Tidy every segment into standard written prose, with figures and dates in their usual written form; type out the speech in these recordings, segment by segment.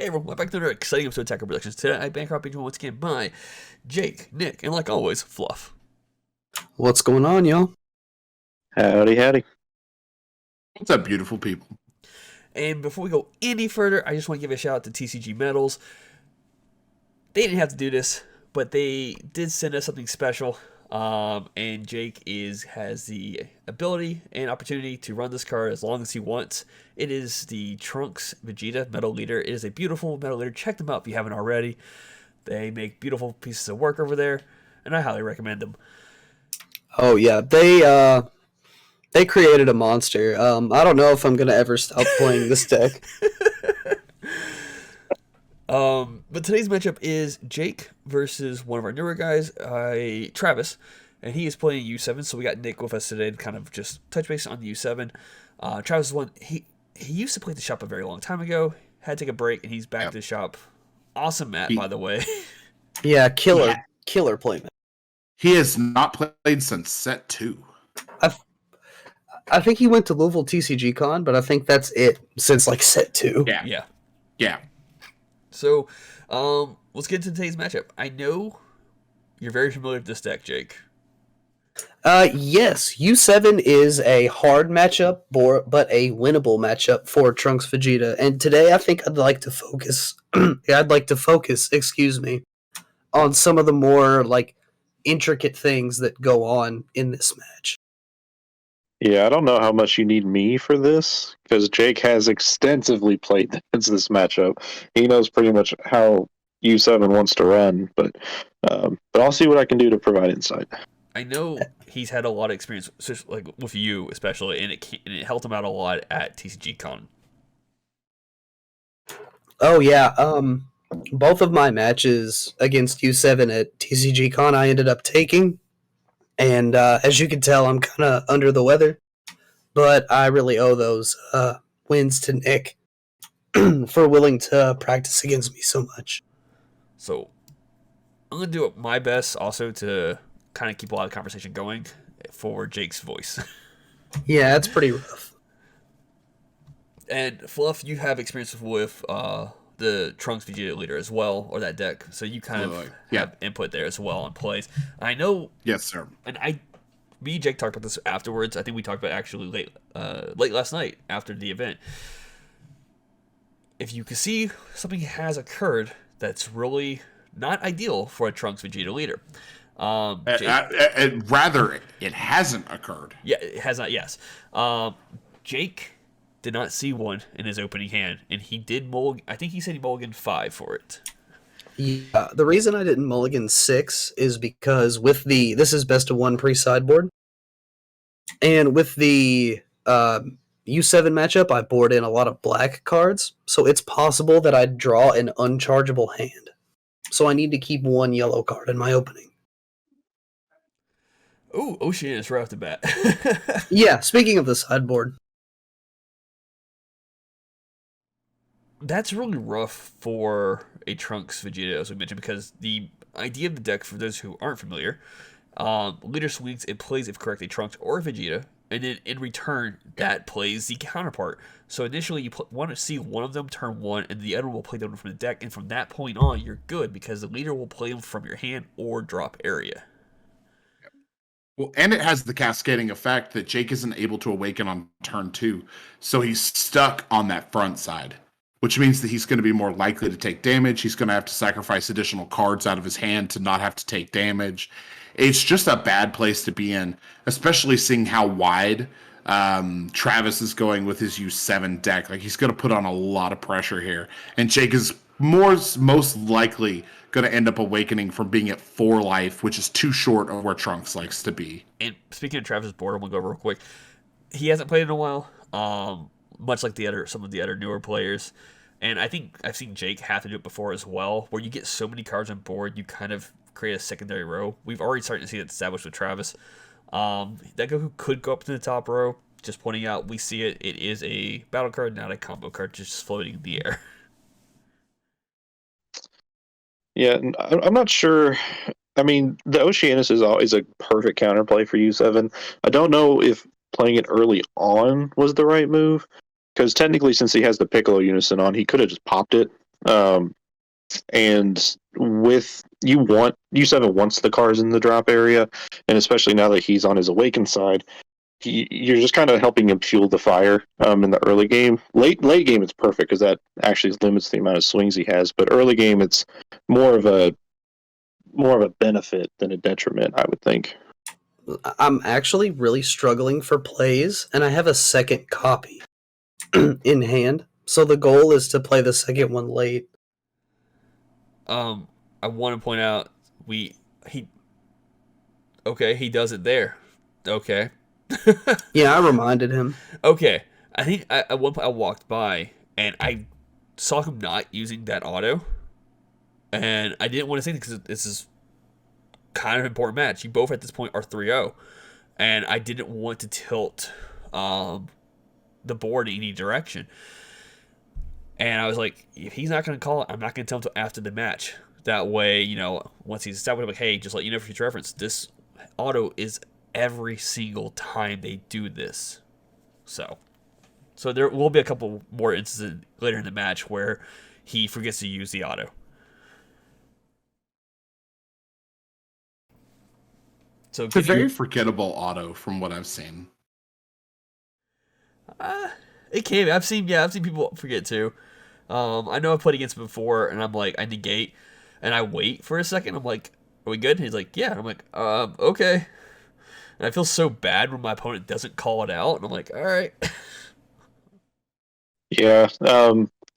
everyone, welcome back to another exciting episode of Attacker Productions. Today I bank being joined once again by Jake, Nick, and like always, Fluff. What's going on, y'all? Howdy, howdy. What's up, beautiful people? And before we go any further, I just want to give a shout out to TCG Metals. They didn't have to do this, but they did send us something special. And Jake has the ability and opportunity to run this card as long as he wants. It is the Trunks Vegeta Metal Leader. It is a beautiful metal leader. Check them out if you haven't already. They make beautiful pieces of work over there, and I highly recommend them. Oh yeah, they created a monster. I don't know if I'm gonna ever stop playing this deck. But today's matchup is Jake versus one of our newer guys, Travis, and he is playing U7. So we got Nick with us today to kind of just touch base on the U7. Travis is one he used to play at the shop a very long time ago. Had to take a break, and he's back to the shop. Awesome mat, by the way. Yeah, killer playmat. He has not played since set 2. I think he went to Louisville TCG Con, but I think that's it since like set 2. Yeah. So, let's get into today's matchup. I know you're very familiar with this deck, Jake. Yes, U7 is a hard matchup, but a winnable matchup for Trunks Vegeta. And today, I think I'd like to focus. On some of the more like intricate things that go on in this match. Yeah, I don't know how much you need me for this, because Jake has extensively played against this matchup. He knows pretty much how U7 wants to run, but I'll see what I can do to provide insight. I know he's had a lot of experience, like with you especially, and it helped him out a lot at TCG Con. Oh yeah, both of my matches against U7 at TCG Con I ended up taking. And as you can tell, I'm kind of under the weather. But I really owe those wins to Nick for willing to practice against me so much. So I'm going to do my best also to kind of keep a lot of conversation going for Jake's voice. Yeah, it's pretty rough. And Fluff, you have experience with the Trunks Vegeta leader as well, or that deck, so you kind of have input there as well on plays. I know. Yes, sir. And me and Jake talked about this afterwards. I think we talked about it actually late last night after the event. If you can see something has occurred that's really not ideal for a Trunks Vegeta leader. Rather, it hasn't occurred. Yeah, it has not. Yes, Jake did not see one in his opening hand, and he did mulligan. I think he said he mulliganed 5 for it. Yeah, the reason I didn't mulligan 6 is because this is best of 1 pre-sideboard, and with the U7 matchup, I board in a lot of black cards, so it's possible that I'd draw an unchargeable hand. So I need to keep 1 yellow card in my opening. Ooh, Oceanus right off the bat. Yeah, speaking of the sideboard. That's really rough for a Trunks Vegeta, as we mentioned, because the idea of the deck, for those who aren't familiar, leader swings, it plays if correctly Trunks or Vegeta, and then in return, that plays the counterpart. So initially, you want to see one of them turn 1, and the other will play them from the deck, and from that point on, you're good, because the leader will play them from your hand or drop area. Well, and it has the cascading effect that Jake isn't able to awaken on turn 2, so he's stuck on that front side, which means that he's going to be more likely to take damage. He's going to have to sacrifice additional cards out of his hand to not have to take damage. It's just a bad place to be in, especially seeing how wide Travis is going with his U7 deck. Like, he's going to put on a lot of pressure here. And Jake is most likely going to end up awakening from being at 4 life, which is too short of where Trunks likes to be. And speaking of Travis' board, I'm going to go real quick. He hasn't played in a while. Much like some of the other newer players. And I think I've seen Jake have to do it before as well, where you get so many cards on board, you kind of create a secondary row. We've already started to see that established with Travis. That Goku could go up to the top row. Just pointing out, we see it. It is a battle card, not a combo card, just floating in the air. Yeah, I'm not sure. I mean, the Oceanus is always a perfect counterplay for U7. I don't know if playing it early on was the right move, because technically, since he has the Piccolo Unison on, he could have just popped it And with U7 wants the cards in the drop area, and especially now that he's on his awakened side, you're just kind of helping him fuel the fire in the early game. Late game, it's perfect because that actually limits the amount of swings he has. But early game, it's more of a benefit than a detriment, I would think. I'm actually really struggling for plays, and I have a second copy in hand. So the goal is to play the second one late. I want to point out he does it there. Okay. Yeah, I reminded him. Okay. I think at one point I walked by and I saw him not using that auto, and I didn't want to say it because this is kind of an important match. You both at this point are 3-0, and I didn't want to tilt the board in any direction. And I was like, if he's not going to call it, I'm not going to tell him until after the match. That way, once he's established, I'm like, hey, just let you know for future reference, this auto is every single time they do this. So there will be a couple more instances later in the match where he forgets to use the auto. So it's a very forgettable auto from what I've seen. It can be. I've seen people forget too. I know I've played against him before, and I'm like, I negate, and I wait for a second. I'm like, are we good? And he's like, yeah. And I'm like, okay. And I feel so bad when my opponent doesn't call it out, and I'm like, all right. Yeah.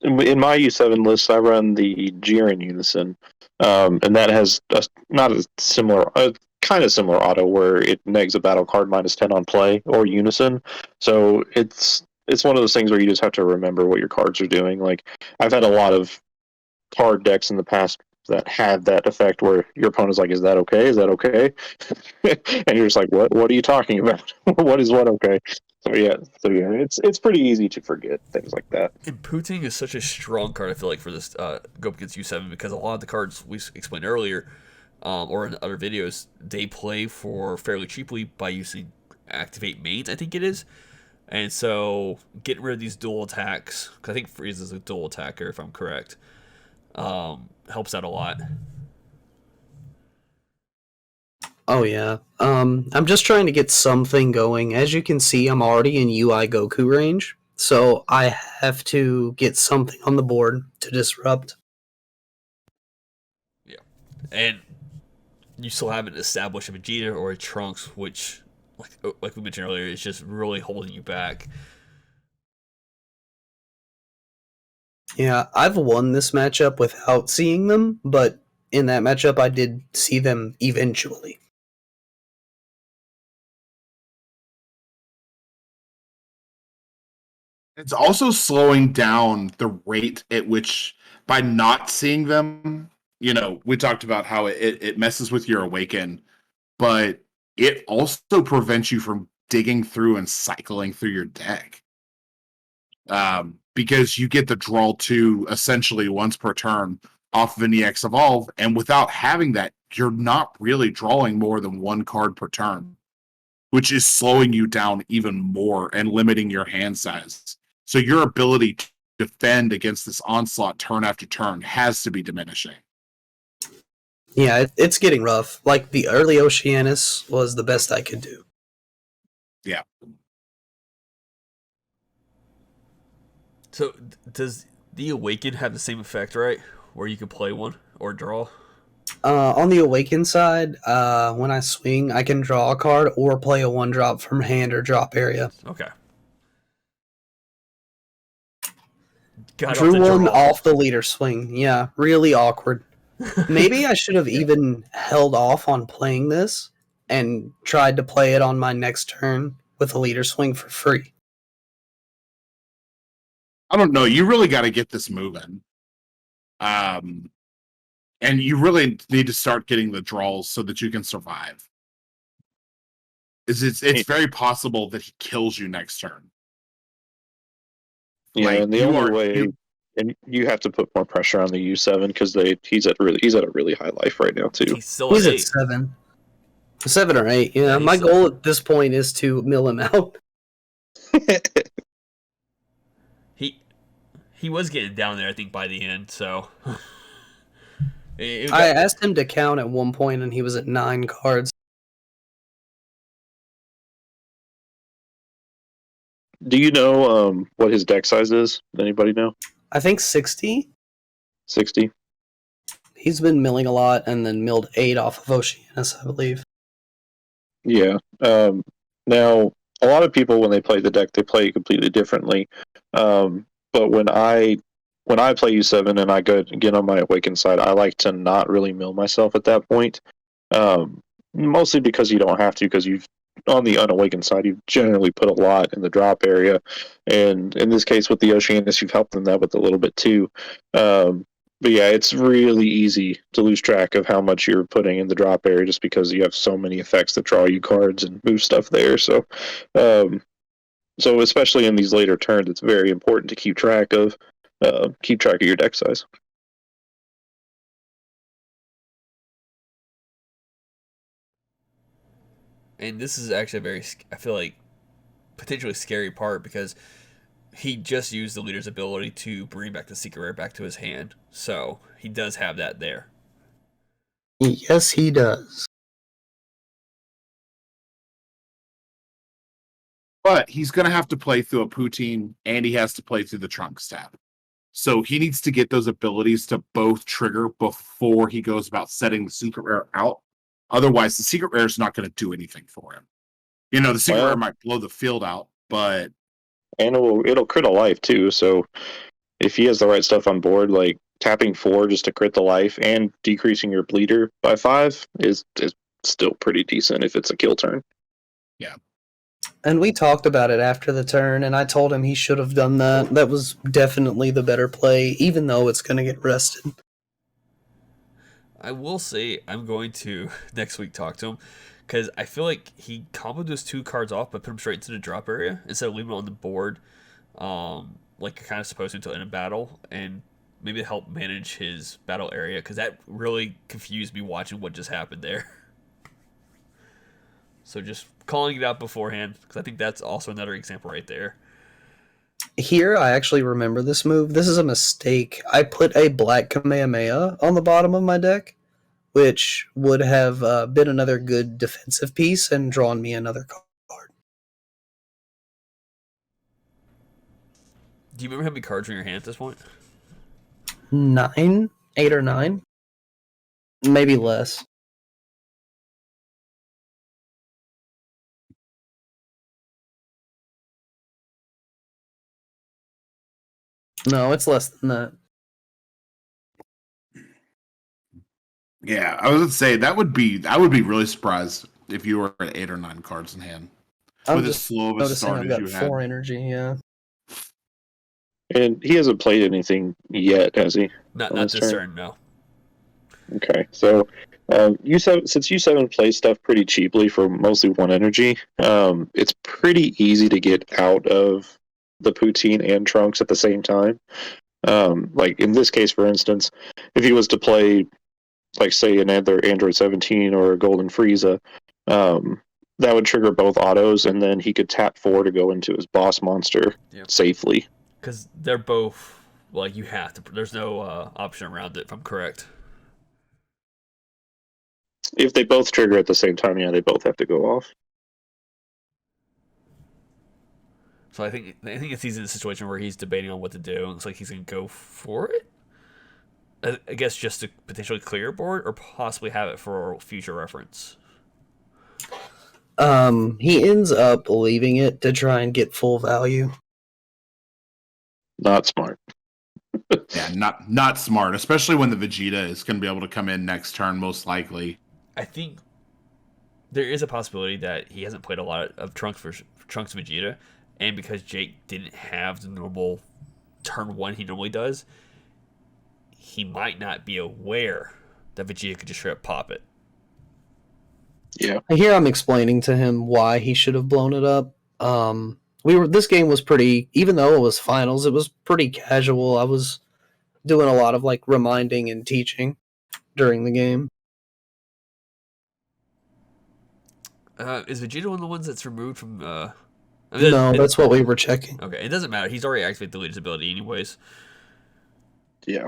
In my U7 list, I run the Jiren Unison, and that has not a similar, kind of similar auto where it negs a battle card -10 on play or Unison. So it's one of those things where you just have to remember what your cards are doing. Like, I've had a lot of card decks in the past that had that effect where your opponent's like, is that okay? Is that okay? And you're just like, what are you talking about? What is what okay? So yeah, it's pretty easy to forget things like that. And Putin is such a strong card, I feel like, for this go up against U7, because a lot of the cards we explained earlier, or in other videos, they play for fairly cheaply by using activate mains, I think it is. And so getting rid of these dual attacks, because I think Freeze is a dual attacker, if I'm correct, helps out a lot. Oh yeah. I'm just trying to get something going. As you can see, I'm already in UI Goku range, so I have to get something on the board to disrupt. Yeah. And you still haven't established a Vegeta or a Trunks, which, like we mentioned earlier, is just really holding you back. Yeah, I've won this matchup without seeing them, but in that matchup I did see them eventually. It's also slowing down the rate at which, by not seeing them, we talked about how it messes with your awaken, but it also prevents you from digging through and cycling through your deck. Because you get the draw 2 essentially once per turn off of an EX Evolve, and without having that, you're not really drawing more than one card per turn, which is slowing you down even more and limiting your hand size. So your ability to defend against this onslaught turn after turn has to be diminishing. Yeah, it's getting rough. Like, the early Oceanus was the best I could do. Yeah. So does the Awaken have the same effect, right? Where you can play one or draw? On the Awaken side, when I swing, I can draw a card or play a 1-drop from hand or drop area. Okay. Drew one off the leader swing. Yeah, really awkward. Maybe I should have even held off on playing this and tried to play it on my next turn with a leader swing for free. I don't know. You really got to get this moving. And you really need to start getting the draws so that you can survive. It's very possible that he kills you next turn. Yeah, like, and the only way, and you have to put more pressure on the U7 because he's at a really high life right now too. He's at 7. 7 or 8. Yeah, my goal at this point is to mill him out. He was getting down there, I think, by the end. So I asked him to count at one point, and he was at 9 cards. Do you know what his deck size is? Does anybody know? I think 60. 60? He's been milling a lot, and then milled 8 off of Oceanus, I believe. Yeah. Now, a lot of people, when they play the deck, they play it completely differently. But when I play U7 and I get on my Awakened side, I like to not really mill myself at that point. Mostly because you don't have to, because you've on the Unawakened side, you've generally put a lot in the drop area, and in this case with the Oceanus, you've helped them that with a little bit too. But yeah, it's really easy to lose track of how much you're putting in the drop area just because you have so many effects that draw you cards and move stuff there. So especially in these later turns, it's very important to keep track of your deck size. And this is actually a very, I feel like, potentially scary part because he just used the leader's ability to bring back the secret rare back to his hand. So he does have that there. Yes, he does. But he's going to have to play through a poutine, and he has to play through the Trunks tab. So he needs to get those abilities to both trigger before he goes about setting the secret rare out. Otherwise, the secret rare is not going to do anything for him. The secret rare might blow the field out, but... And it'll crit a life, too, so if he has the right stuff on board, like tapping 4 just to crit the life and decreasing your bleeder by 5 is still pretty decent if it's a kill turn. Yeah. And we talked about it after the turn, and I told him he should have done that. That was definitely the better play, even though it's going to get rested. I will say I'm going to next week talk to him because I feel like he comboed those 2 cards off but put them straight into the drop area instead of leaving it on the board like you're kind of supposed to until in a battle, and maybe help manage his battle area because that really confused me watching what just happened there. So just calling it out beforehand because I think that's also another example right there. Here, I actually remember this move. This is a mistake. I put a black Kamehameha on the bottom of my deck, which would have been another good defensive piece and drawn me another card. Do you remember how many cards were in your hand at this point? 9? 8 or 9? Maybe less. No, it's less than that. Yeah, I was going to say I would be really surprised if you were at 8 or 9 cards in hand. I'm with just as slow of a noticing start I've as got you had. 4 energy, yeah. And he hasn't played anything yet, has he? Not this turn, no. Okay, so since U7 plays stuff pretty cheaply for mostly 1 energy, it's pretty easy to get out of the poutine and Trunks at the same time. Like in this case, for instance, if he was to play, like say, another Android 17 or a Golden Frieza, that would trigger both autos, and then he could tap 4 to go into his boss monster safely. Because they're both, like, you have to, there's no option around it, if I'm correct. If they both trigger at the same time, yeah, they both have to go off. So I think it's he's in a situation where he's debating on what to do. It looks like he's going to go for it. I guess just to potentially clear a board or possibly have it for future reference. He ends up leaving it to try and get full value. Not smart. Yeah, not smart, especially when the Vegeta is going to be able to come in next turn, most likely. I think there is a possibility that he hasn't played a lot of Trunks Vegeta, and because Jake didn't have the normal turn 1 he normally does, he might not be aware that Vegeta could just straight up pop it. Yeah. Here I'm explaining to him why he should have blown it up. This game was pretty, even though it was finals, it was pretty casual. I was doing a lot of like reminding and teaching during the game. Is Vegeta one of the ones that's removed from... No, that's what we were checking. Okay, it doesn't matter. He's already activated the leader's ability anyways. Yeah.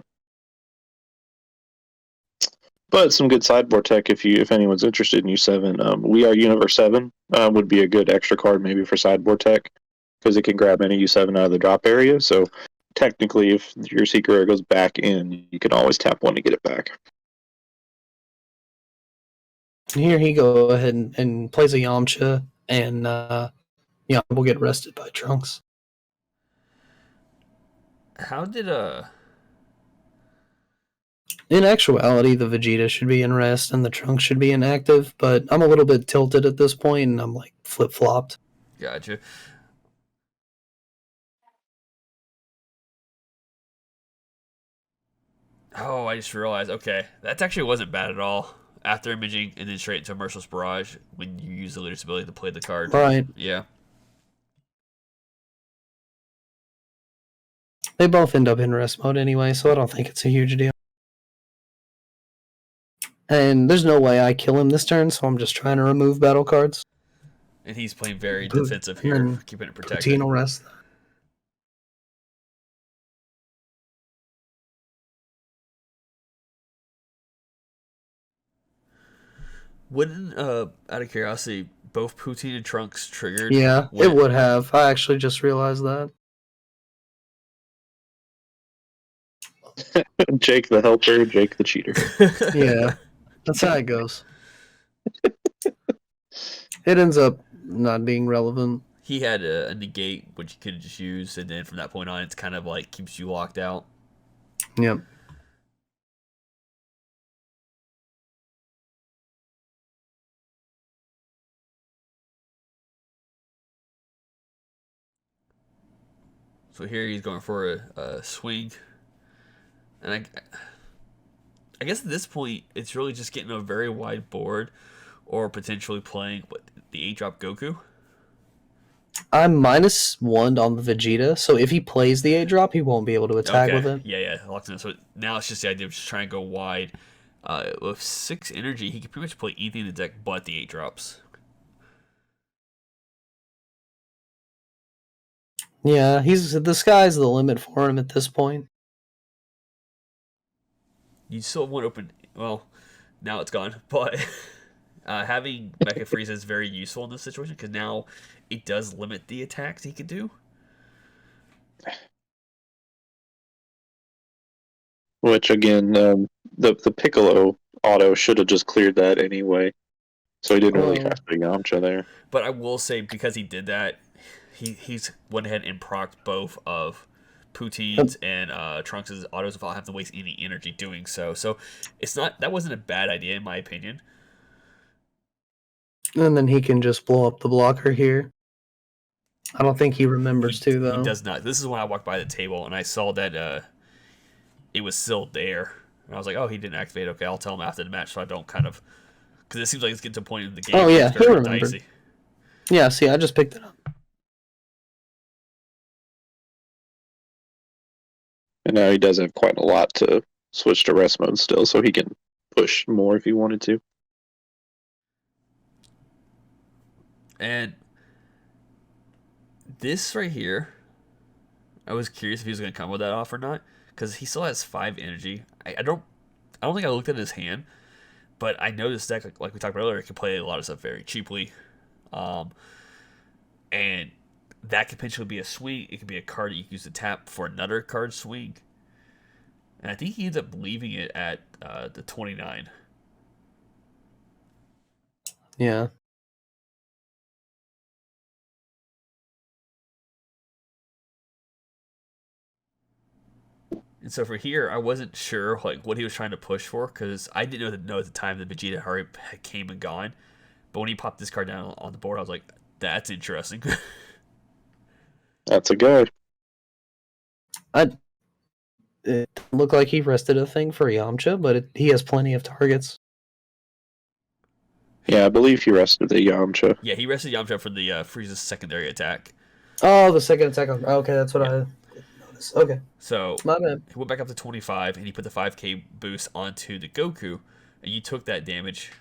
But some good sideboard tech if anyone's interested in U7. We Are Universe 7 would be a good extra card maybe for sideboard tech because it can grab any U7 out of the drop area. So technically, if your Secret Rare goes back in, you can always tap one to get it back. Here he go ahead and plays a Yamcha, and Yamcha will get rested by Trunks. How did In actuality, the Vegeta should be in rest and the Trunks should be inactive, but I'm a little bit tilted at this point, and I'm like flip-flopped. Gotcha. Oh, I just realized. Okay, that actually wasn't bad at all. After imaging and then straight into Merciless Barrage when you use the leader's ability to play the card. Right. Yeah. They both end up in rest mode anyway, so I don't think it's a huge deal. And there's no way I kill him this turn, so I'm just trying to remove battle cards. And he's playing very defensive here, keeping it protected. Poutine will rest. Wouldn't, out of curiosity, both Poutine and Trunks triggered? Yeah, it would have. I actually just realized that. Jake the helper, Jake the cheater. Yeah, that's how it goes. It ends up not being relevant. He had a negate, which you could just use, and then from that point on, it's kind of like keeps you locked out. Yep. So here he's going for a swing. And I guess at this point, it's really just getting a very wide board or potentially playing the 8-drop Goku. I'm -1 on the Vegeta, so if he plays the 8-drop, he won't be able to attack with it. Yeah, locked in. So now it's just the idea of just trying to go wide. With 6 energy, he can pretty much play anything in the deck but the 8-drops. Yeah, the sky's the limit for him at this point. You still have one open. Well, now it's gone. But having Mecha Frieza is very useful in this situation because now it does limit the attacks he can do. Which again, the Piccolo auto should have just cleared that anyway, so he didn't really have to Yamcha there. But I will say because he did that, he's went ahead and procced both of Poutine's and Trunks' autos without having to waste any energy doing so. So that wasn't a bad idea in my opinion. And then he can just blow up the blocker here. I don't think he remembers to, though. He does not. This is when I walked by the table and I saw that it was still there. And I was like, oh, he didn't activate. Okay, I'll tell him after the match so I don't kind of... Because it seems like it's getting to a point in the game where it's he very remembered. dicey. Yeah, see, I just picked it up. And now he does have quite a lot to switch to rest mode still, so he can push more if he wanted to. And this right here, I was curious if he was going to come with that off or not, because he still has 5 energy. I don't think I looked at his hand, but I noticed that, like we talked about earlier, it can play a lot of stuff very cheaply, and that could potentially be a swing. It could be a card that you can use to tap for another card swing, and I think he ends up leaving it at the 29. Yeah. And so for here, I wasn't sure like what he was trying to push for because I didn't know at the time that Vegeta already came and gone. But when he popped this card down on the board, I was like, "That's interesting." That's a go. It looked like he rested a thing for Yamcha, but he has plenty of targets. Yeah, I believe he rested the Yamcha. Yeah, he rested Yamcha for the Frieza's secondary attack. Oh, the second attack. Okay, that's what I noticed. Okay. So My bad. he went back up to 25, and he put the 5k boost onto the Goku, and you took that damage.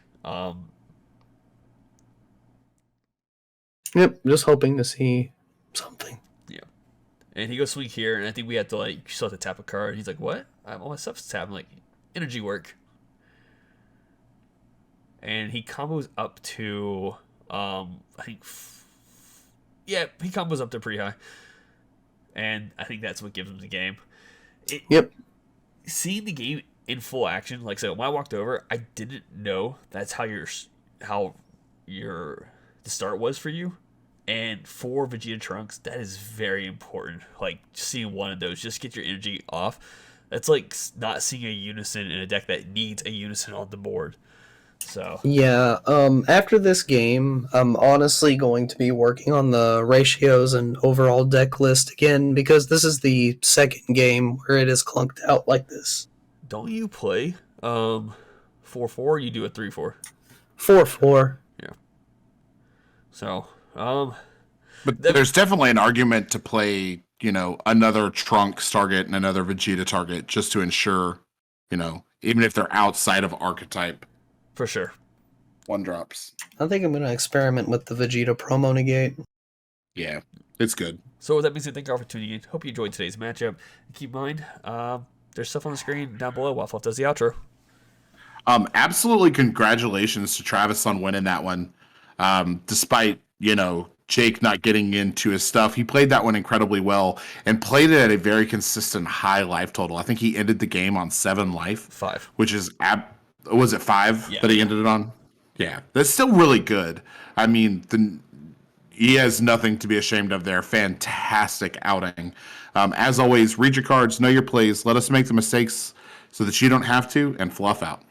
Yep, just hoping to see something. Yeah. And he goes swing here, and I think we had to like still have to tap a card. And he's like, "What? All my stuff's tapped." I'm like, energy work. And he combos up to, I think, yeah, he combos up to pretty high. And I think that's what gives him the game. Yep. Seeing the game in full action, like I said, when I walked over, I didn't know that's how the start was for you. And for Vegeta Trunks, that is very important. Like, seeing one of those, just get your energy off. That's like not seeing a unison in a deck that needs a unison on the board. So Yeah, after this game, I'm honestly going to be working on the ratios and overall deck list again, because this is the second game where it is clunked out like this. don't you play 4-4? You do a 3-4. 4-4. Yeah. So But there's definitely an argument to play, another Trunks target and another Vegeta target just to ensure, even if they're outside of archetype, for sure. 1-drops. I think I'm going to experiment with the Vegeta promo negate. Yeah, it's good. So with that being said, thank you all for tuning in. Hope you enjoyed today's matchup. Keep in mind, there's stuff on the screen down below while Fluff does the outro. Absolutely congratulations to Travis on winning that one. Despite, Jake not getting into his stuff, he played that one incredibly well and played it at a very consistent high life total. I think he ended the game on 7 life. 5. Which is, was it 5 Yeah. that he ended it on? Yeah, that's still really good. I mean, he has nothing to be ashamed of there. Fantastic outing. As always, read your cards, know your plays, let us make the mistakes so that you don't have to, and Fluff out.